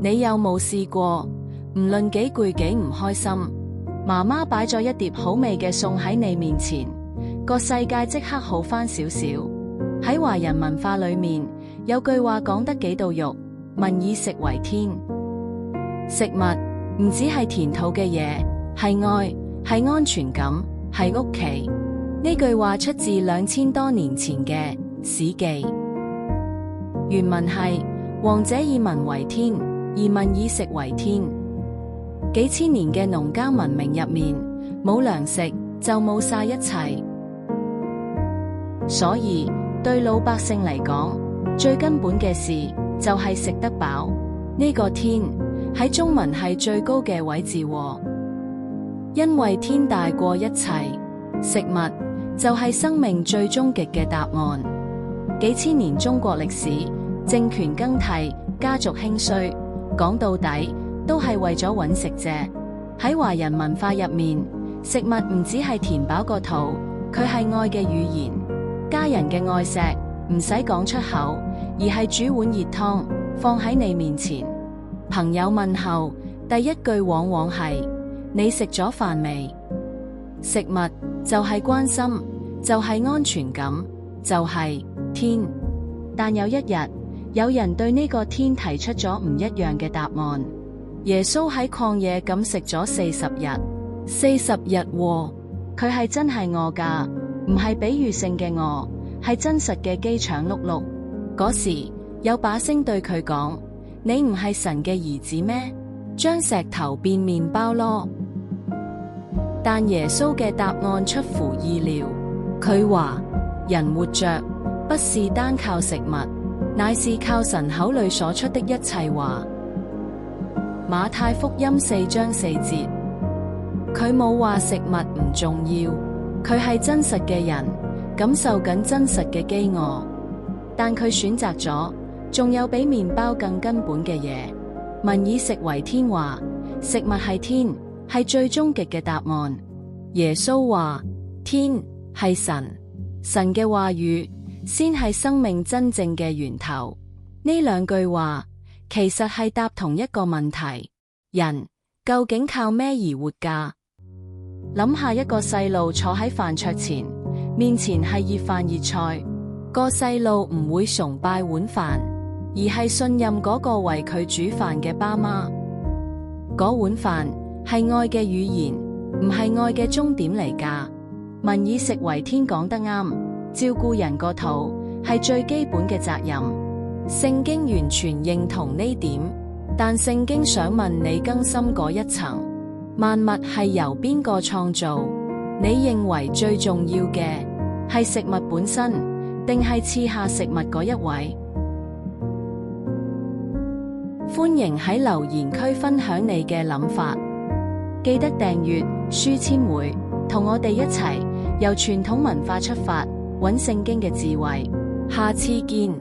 你有冇試過，唔論幾攰幾唔開心，媽媽擺咗一碟好味嘅餸喺你面前，個世界即刻好返少少。喺華人文化裏面，有句話講得幾到肉，民以食為天。食物唔只係填肚嘅嘢，係愛，係安全感，係屋企。呢句話出自2000多年前嘅《史記》，原文係：王者以民為天，而民以食為天。幾千年嘅農耕文明入面，冇糧食就冇晒一切。所以對老百姓嚟講，最根本嘅事就係食得飽。呢個天喺中文係最高嘅位置喎，因為天大過一切，食物就係生命最終極嘅答案。幾千年中國歷史，政權更替，家族興衰，講到底都係為咗搵食啫。喺華人文化入面，食物唔只係填飽個肚，佢係愛嘅語言。家人嘅愛錫唔使講出口，而係煮碗熱湯放喺你面前。朋友問候第一句往往係：你食咗飯未？食物就係關心，就係安全感，就係天。但有一日，有人對呢個天提出咗唔一樣嘅答案。耶穌喺曠野咁食咗40日，40日喎，佢係真係餓㗎，唔係比喻性嘅餓，係真實嘅飢腸轆轆。嗰時有把聲對佢講：你唔係神嘅兒子咩？將石頭變麵包咯。但耶穌嘅答案出乎意料，佢話：人活着不是單靠食物，乃是靠神口裏所出的一切話。馬太福音4章4節，佢冇話食物唔重要，佢係真實嘅人，感受緊真實嘅飢餓，但佢選擇咗仲有比麵包更根本嘅嘢。民以食為天話，食物係天，係最終極嘅答案。耶穌話：天係神，神嘅話語先係生命真正嘅源頭。呢兩句話其實係答同一個問題：人究竟靠咩而活㗎？諗下一個細路坐喺飯桌前，面前係熱飯熱菜，個細路唔會崇拜碗飯，而係信任嗰個為佢煮飯嘅爸媽。嗰碗飯係愛嘅語言，唔係愛嘅終點嚟㗎。民以食為天講得啱，照顧人個肚係最基本嘅責任。聖經完全認同呢點，但聖經想問你更深嗰一層：萬物係由邊個創造？你認為最重要嘅係食物本身，定係賜下食物嗰一位？歡迎喺留言區分享你嘅諗法，記得訂閱書籤會，同我哋一齊由傳統文化出發，揾聖經嘅智慧。下次見。